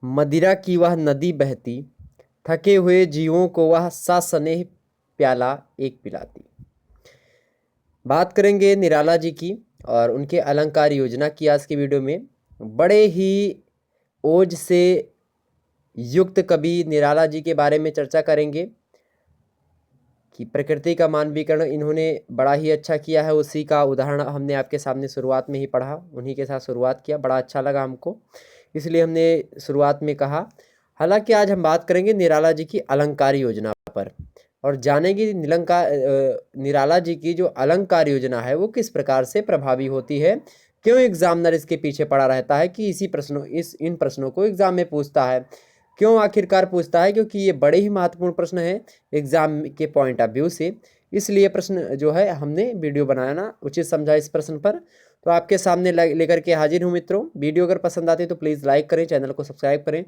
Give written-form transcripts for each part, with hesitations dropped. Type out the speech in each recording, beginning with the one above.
मदिरा की वह नदी बहती, थके हुए जीवों को वह सस्नेह प्याला एक पिलाती। बात करेंगे निराला जी की और उनके अलंकार योजना की आज की वीडियो में। बड़े ही ओज से युक्त कवि निराला जी के बारे में चर्चा करेंगे कि प्रकृति का मानवीकरण इन्होंने बड़ा ही अच्छा किया है। उसी का उदाहरण हमने आपके सामने शुरुआत में ही पढ़ा, उन्हीं के साथ शुरुआत किया, बड़ा अच्छा लगा हमको, इसलिए हमने शुरुआत में कहा। हालांकि आज हम बात करेंगे निराला जी की अलंकार योजना पर और जानेंगे निराला जी की जो अलंकार योजना है वो किस प्रकार से प्रभावी होती है, क्यों एग्जामिनर इसके पीछे पड़ा रहता है कि इन प्रश्नों को एग्जाम में पूछता है, क्यों आखिरकार पूछता है, क्योंकि ये बड़े ही महत्वपूर्ण प्रश्न है एग्जाम के पॉइंट ऑफ व्यू से। इसलिए प्रश्न जो है हमने वीडियो बनाना उचित समझा इस प्रश्न पर। तो आपके सामने लेकर के हाजिर हूँ मित्रों। वीडियो अगर पसंद आती है तो प्लीज़ लाइक करें, चैनल को सब्सक्राइब करें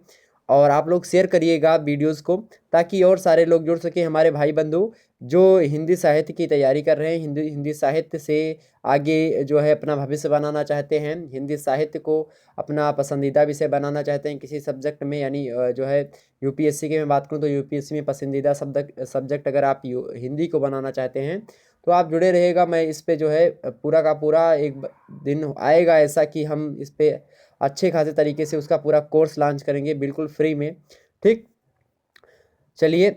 और आप लोग शेयर करिएगा वीडियोस को, ताकि और सारे लोग जुड़ सकें। हमारे भाई बंधु जो हिंदी साहित्य की तैयारी कर रहे हैं, हिंदी साहित्य से आगे जो है अपना भविष्य बनाना चाहते हैं, हिंदी साहित्य को अपना पसंदीदा विषय बनाना चाहते हैं किसी सब्जेक्ट में, यानी जो है यूपीएससी की मैं बात करूं तो यूपीएससी में पसंदीदा सब्जेक्ट अगर आप हिंदी को बनाना चाहते हैं तो आप जुड़े रहेगा। मैं इस पे जो है पूरा का पूरा एक दिन आएगा ऐसा कि हम इस पे अच्छे खासे तरीके से उसका पूरा कोर्स लॉन्च करेंगे बिल्कुल फ्री में। ठीक, चलिए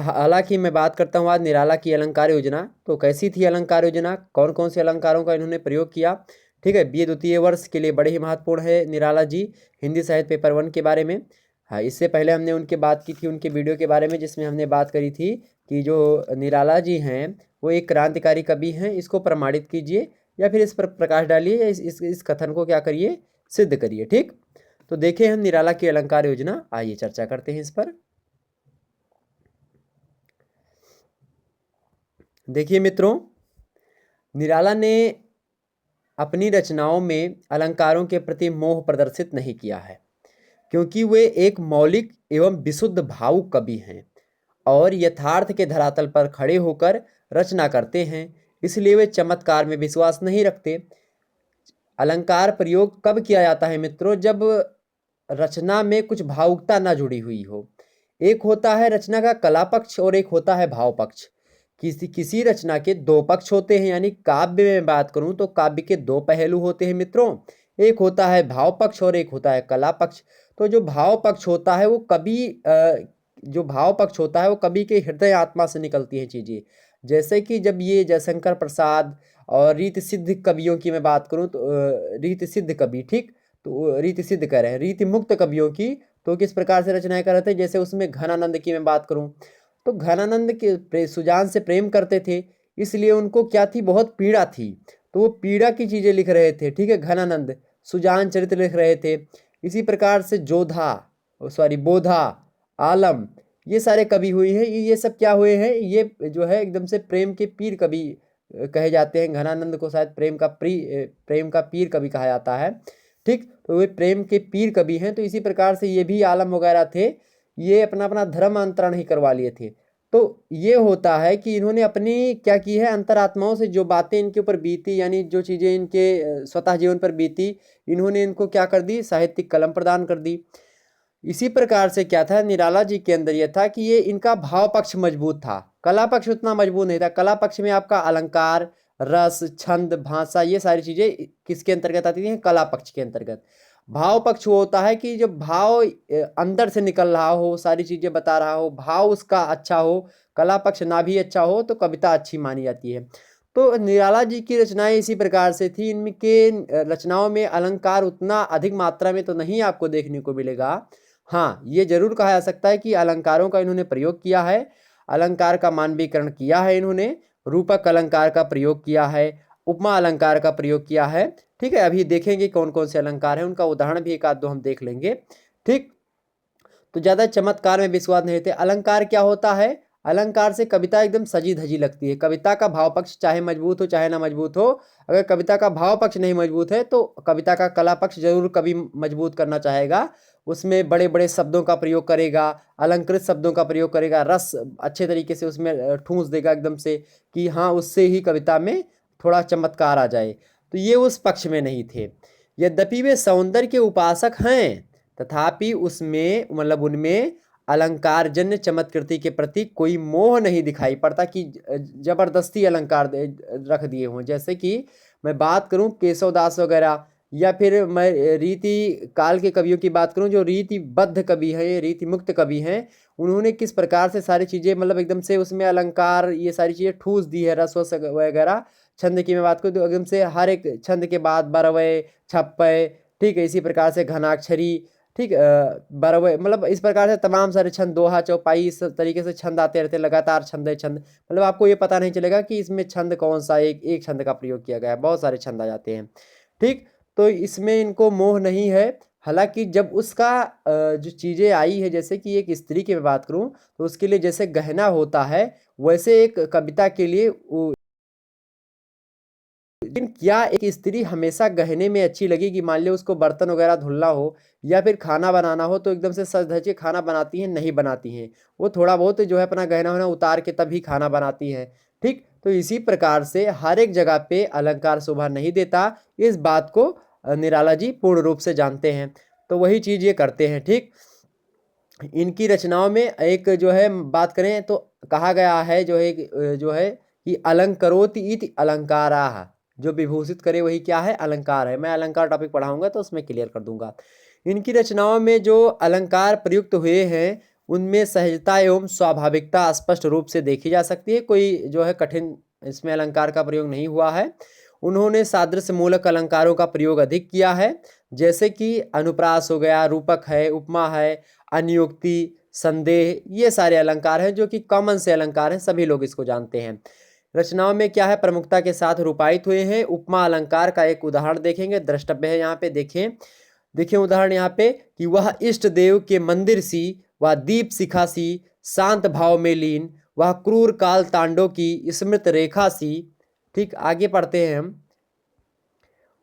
हालांकि मैं बात करता हूँ आज निराला की अलंकार योजना। तो कैसी थी अलंकार योजना, कौन कौन से अलंकारों का इन्होंने प्रयोग किया। ठीक है, बीए द्वितीय वर्ष के लिए बड़े ही महत्वपूर्ण है निराला जी हिंदी साहित्य पेपर 1 के बारे में। हाँ, इससे पहले हमने उनके बात की थी उनके वीडियो के बारे में, जिसमें हमने बात करी थी कि जो निराला जी हैं वो एक क्रांतिकारी कवि हैं, इसको प्रमाणित कीजिए या फिर इस पर प्रकाश डालिए या इस कथन को क्या करिए, सिद्ध करिए। ठीक, तो देखें हम निराला की अलंकार योजना, आइए चर्चा करते हैं इस पर। देखिए मित्रों, निराला ने अपनी रचनाओं में अलंकारों के प्रति मोह प्रदर्शित नहीं किया है, क्योंकि वे एक मौलिक एवं विशुद्ध भावुक कवि हैं और यथार्थ के धरातल पर खड़े होकर रचना करते हैं, इसलिए वे चमत्कार में विश्वास नहीं रखते। अलंकार प्रयोग कब किया जाता है मित्रों, जब रचना में कुछ भावुकता ना जुड़ी हुई हो। एक होता है रचना का कला पक्ष और एक होता है भाव पक्ष। किसी रचना के दो पक्ष होते हैं, यानी काव्य में बात करूं तो काव्य के दो पहलू होते हैं मित्रों, एक होता है भाव पक्ष और एक होता है कला पक्ष। तो जो भाव पक्ष होता है वो कवि के हृदय आत्मा से निकलती हैं चीजें। जैसे कि जब ये जयशंकर प्रसाद और रीति सिद्ध कवियों की मैं बात करूं तो रीति सिद्ध कवि, ठीक, तो रीति सिद्ध कर रहे हैं, रीति मुक्त कवियों की तो किस प्रकार से रचनाएं कर रहे थे। जैसे उसमें घनानंद की मैं बात करूं तो घनानंद के सुजान से प्रेम करते थे, इसलिए उनको क्या थी, बहुत पीड़ा थी, तो वो पीड़ा की चीजें लिख रहे थे। ठीक है, घनानंद सुजान चरित्र लिख रहे थे। इसी प्रकार से बोधा, आलम, ये सारे कवि हुए हैं। ये सब क्या हुए हैं, ये जो है एकदम से प्रेम के पीर कवि कहे जाते हैं। घनानंद को शायद प्रेम का पीर कवि कहा जाता है। ठीक, तो वे प्रेम के पीर कवि हैं। तो इसी प्रकार से ये भी आलम वगैरह थे, ये अपना अपना धर्मांतरण ही करवा लिए थे। तो ये होता है कि इन्होंने अपनी क्या की है, अंतरात्माओं से जो बातें इनके ऊपर बीती, यानी जो चीज़ें इनके स्वतः जीवन पर बीती, इन्होंने इनको क्या कर दी, साहित्यिक कलम प्रदान कर दी। इसी प्रकार से क्या था, निराला जी के अंदर यह था कि ये इनका भाव पक्ष मजबूत था, कला पक्ष उतना मजबूत नहीं था। कला पक्ष में आपका अलंकार, रस, छंद, भाषा, ये सारी चीजें किसके अंतर्गत आती हैं, कला पक्ष के अंतर्गत। भाव पक्ष वो होता है कि जब भाव अंदर से निकल रहा हो, सारी चीजें बता रहा हो, भाव उसका अच्छा हो। कला पक्ष ना भी अच्छा हो तो कविता अच्छी मानी जाती है। तो निराला जी की रचनाएं इसी प्रकार से थी। इनके रचनाओं में अलंकार उतना अधिक मात्रा में तो नहीं आपको देखने को मिलेगा। हाँ, ये जरूर कहा जा सकता है कि अलंकारों का इन्होंने प्रयोग किया है, अलंकार का मानवीकरण किया है इन्होंने, रूपक अलंकार का प्रयोग किया है, उपमा अलंकार का प्रयोग किया है। ठीक है, अभी देखेंगे कौन कौन से अलंकार हैं, उनका उदाहरण भी एक आध दो हम देख लेंगे। ठीक, तो ज्यादा चमत्कार में विश्वास नहीं थे। अलंकार क्या होता है, अलंकार से कविता एकदम सजी धजी लगती है। कविता का भाव पक्ष चाहे मजबूत हो चाहे ना मजबूत हो, अगर कविता का भाव पक्ष नहीं मजबूत है तो कविता का कला पक्ष जरूर कवि मजबूत करना चाहेगा। उसमें बड़े बड़े शब्दों का प्रयोग करेगा, अलंकृत शब्दों का प्रयोग करेगा, रस अच्छे तरीके से उसमें ठूंस देगा एकदम से कि हाँ, उससे ही कविता में थोड़ा चमत्कार आ जाए। तो ये उस पक्ष में नहीं थे। यद्यपि वे सौंदर्य के उपासक हैं, तथापि उसमें मतलब उनमें अलंकारजन्य चमत्कृति के प्रति कोई मोह नहीं दिखाई पड़ता कि जबरदस्ती अलंकार रख दिए हों। जैसे कि मैं बात करूं केशवदास वगैरह, या फिर मैं रीति काल के कवियों की बात करूं जो रीतिबद्ध कवि हैं, रीति मुक्त कवि हैं, उन्होंने किस प्रकार से सारी चीज़ें मतलब एकदम से उसमें अलंकार ये सारी चीज़ें ठूस दी है, रस वस वगैरह। छंद की मैं बात करूँ तो एकदम से हर एक छंद के बाद बरवय, छप्पय, ठीक है, इसी प्रकार से घनाक्षरी, ठीक, बरवय, मतलब इस प्रकार से तमाम सारे छंद, दोहा, चौपाई, इस तरीके से छंद आते रहते हैं, लगातार छंद है छंद, मतलब आपको ये पता नहीं चलेगा कि इसमें छंद कौन सा एक एक छंद का प्रयोग किया गया है, बहुत सारे छंद आ जाते हैं, ठीक। तो इसमें इनको मोह नहीं है। हालांकि जब उसका जो चीज़ें आई है, जैसे कि एक स्त्री की मैं बात करूं तो उसके लिए जैसे गहना होता है, वैसे एक कविता के लिए लेकिन क्या एक स्त्री हमेशा गहने में अच्छी लगेगी? मान लो उसको बर्तन वगैरह धुलना हो या फिर खाना बनाना हो तो एकदम से सज धज के खाना बनाती हैं? नहीं बनाती हैं। वो थोड़ा बहुत जो है अपना गहना वहना उतार के तभी खाना बनाती हैं, ठीक। तो इसी प्रकार से हर एक जगह पे अलंकार शोभा नहीं देता, इस बात को निराला जी पूर्ण रूप से जानते हैं, तो वही चीज़ ये करते हैं, ठीक। इनकी रचनाओं में एक जो है बात करें तो कहा गया है जो है कि अलंकरोति इति अलंकाराः, जो विभूषित करे वही क्या है? अलंकार है। मैं अलंकार टॉपिक पढ़ाऊंगा तो उसमें क्लियर कर दूंगा। इनकी रचनाओं में जो अलंकार प्रयुक्त हुए हैं उनमें सहजता एवं स्वाभाविकता स्पष्ट रूप से देखी जा सकती है, कोई जो है कठिन इसमें अलंकार का प्रयोग नहीं हुआ है। उन्होंने सादृश्य मूलक अलंकारों का प्रयोग अधिक किया है, जैसे कि अनुप्रास हो गया, रूपक है, उपमा है, अनियोक्ति, संदेह, ये सारे अलंकार हैं जो कि कॉमन से अलंकार हैं, सभी लोग इसको जानते हैं। रचनाओं में क्या है? प्रमुखता के साथ रूपायित हुए हैं। उपमा अलंकार का एक उदाहरण देखेंगे, द्रष्टव्य है यहाँ पे, देखें देखें उदाहरण यहाँ पे कि वह इष्ट देव के मंदिर सी, वह दीप शिखा सी, शांत भाव में लीन, वह क्रूर काल तांडव की स्मृत रेखा सी, ठीक। आगे पढ़ते हैं हम,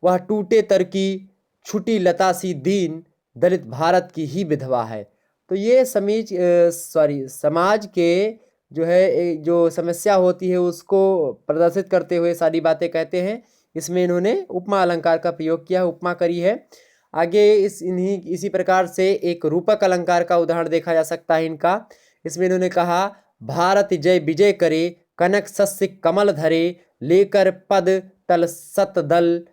वह टूटे तर की छुटी लता सी दीन, दलित भारत की ही विधवा है। तो ये समाज के जो है जो समस्या होती है उसको प्रदर्शित करते हुए सारी बातें कहते हैं। इसमें इन्होंने उपमा अलंकार का प्रयोग किया है, उपमा करी है। आगे इसी प्रकार से एक रूपक अलंकार का उदाहरण देखा जा सकता है इनका। इसमें इन्होंने कहा, भारत जय विजय करे, कनक सस्य कमल धरे, लेकर पद तल सत दल,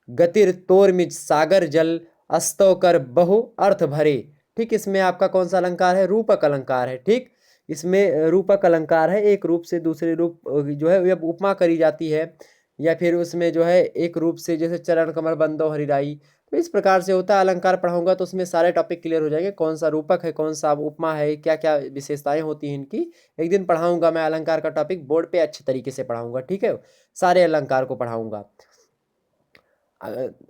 गतिर तोर मिज सागर जल, अस्तव कर बहु अर्थ भरे, ठीक। इसमें आपका कौन सा अलंकार है? रूपक अलंकार है, ठीक। इसमें रूपक अलंकार है, एक रूप से दूसरे रूप जो है जब उपमा करी जाती है, या फिर उसमें जो है एक रूप से जैसे चरण कमल बंदो हरिराई, तो इस प्रकार से होता है। अलंकार पढ़ाऊंगा तो उसमें सारे टॉपिक क्लियर हो जाएंगे, कौन सा रूपक है, कौन सा उपमा है, क्या क्या विशेषताएं होती हैं इनकी। एक दिन पढ़ाऊंगा मैं अलंकार का टॉपिक, बोर्ड पे अच्छे तरीके से पढ़ाऊंगा, ठीक है, सारे अलंकार को पढ़ाऊंगा।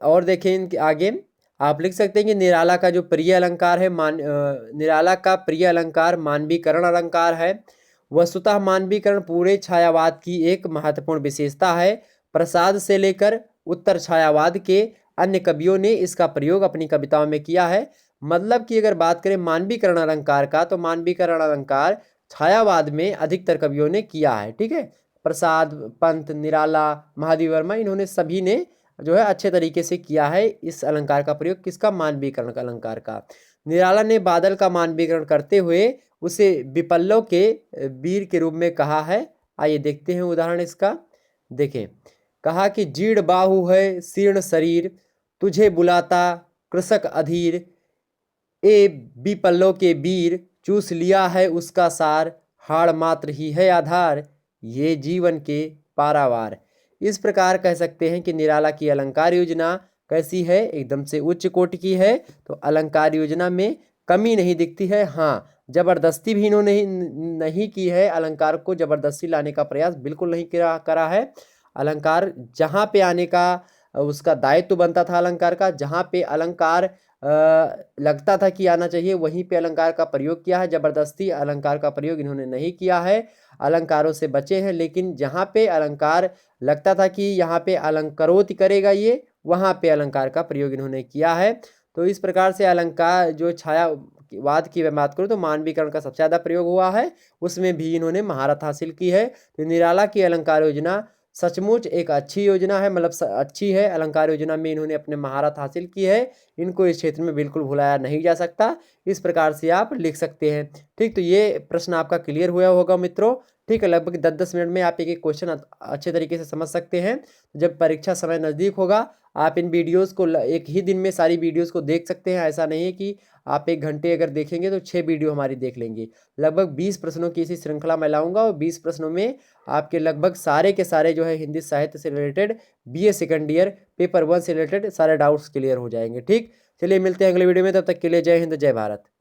और देखें इनके आगे आप लिख सकते हैं कि निराला का जो प्रिय अलंकार है निराला का प्रिय अलंकार मानवीकरण अलंकार है। वस्तुतः मानवीकरण पूरे छायावाद की एक महत्वपूर्ण विशेषता है। प्रसाद से लेकर उत्तर छायावाद के अन्य कवियों ने इसका प्रयोग अपनी कविताओं में किया है। मतलब कि अगर बात करें मानवीकरण अलंकार का, तो मानवीकरण अलंकार छायावाद में अधिकतर कवियों ने किया है, ठीक है। प्रसाद, पंत, निराला, महादेव वर्मा, इन्होंने सभी ने जो है अच्छे तरीके से किया है इस अलंकार का प्रयोग। किसका? मानवीकरण का अलंकार का। निराला ने बादल का मानवीकरण करते हुए उसे विपल्लव के वीर के रूप में कहा है। आइए देखते हैं उदाहरण इसका। देखें, कहा कि जीर्ण बाहु है शीर्ण शरीर, तुझे बुलाता कृषक अधीर, ए विपल्लव के वीर, चूस लिया है उसका सार, हाड़ मात्र ही है आधार, ये जीवन के पारावार। इस प्रकार कह सकते हैं कि निराला की अलंकार योजना कैसी है? एकदम से उच्च कोटि की है। तो अलंकार योजना में कमी नहीं दिखती है। हाँ, जबरदस्ती भी इन्होंने नहीं की है, अलंकार को जबरदस्ती लाने का प्रयास बिल्कुल नहीं करा है। अलंकार जहाँ पे आने का उसका दायित्व बनता था अलंकार का, जहाँ पे अलंकार लगता था कि आना चाहिए, वहीं पे अलंकार का प्रयोग किया है। जबरदस्ती अलंकार का प्रयोग इन्होंने नहीं किया है, अलंकारों से बचे हैं। लेकिन जहाँ पे अलंकार लगता था कि यहाँ पे अलंकरोति करेगा ये, वहाँ पे अलंकार का प्रयोग इन्होंने किया है। तो इस प्रकार से अलंकार जो छायावाद की मैं बात करूँ तो मानवीकरण का सबसे ज़्यादा प्रयोग हुआ है, उसमें भी इन्होंने महारत हासिल की है। तो निराला की अलंकार योजना सचमुच एक अच्छी योजना है, मतलब अच्छी है। अलंकार योजना में इन्होंने अपने महारत हासिल की है, इनको इस क्षेत्र में बिल्कुल भुलाया नहीं जा सकता। इस प्रकार से आप लिख सकते हैं। ठीक, तो ये प्रश्न आपका क्लियर हुआ होगा मित्रों। ठीक है, लगभग 10-10 मिनट में आप एक एक क्वेश्चन अच्छे तरीके से समझ सकते हैं। जब परीक्षा समय नज़दीक होगा, आप इन वीडियोस को एक ही दिन में सारी वीडियोस को देख सकते हैं। ऐसा नहीं है कि आप 1 घंटे अगर देखेंगे तो 6 वीडियो हमारी देख लेंगे। लगभग 20 प्रश्नों की इसी श्रृंखला में लाऊंगा, और 20 प्रश्नों में आपके लगभग सारे के सारे जो है हिंदी साहित्य से related, BA second year paper 1 से रिलेटेड सारे डाउट्स क्लियर हो जाएंगे। ठीक, चलिए मिलते हैं अगले वीडियो में, तब तक के लिए जय हिंद जय भारत।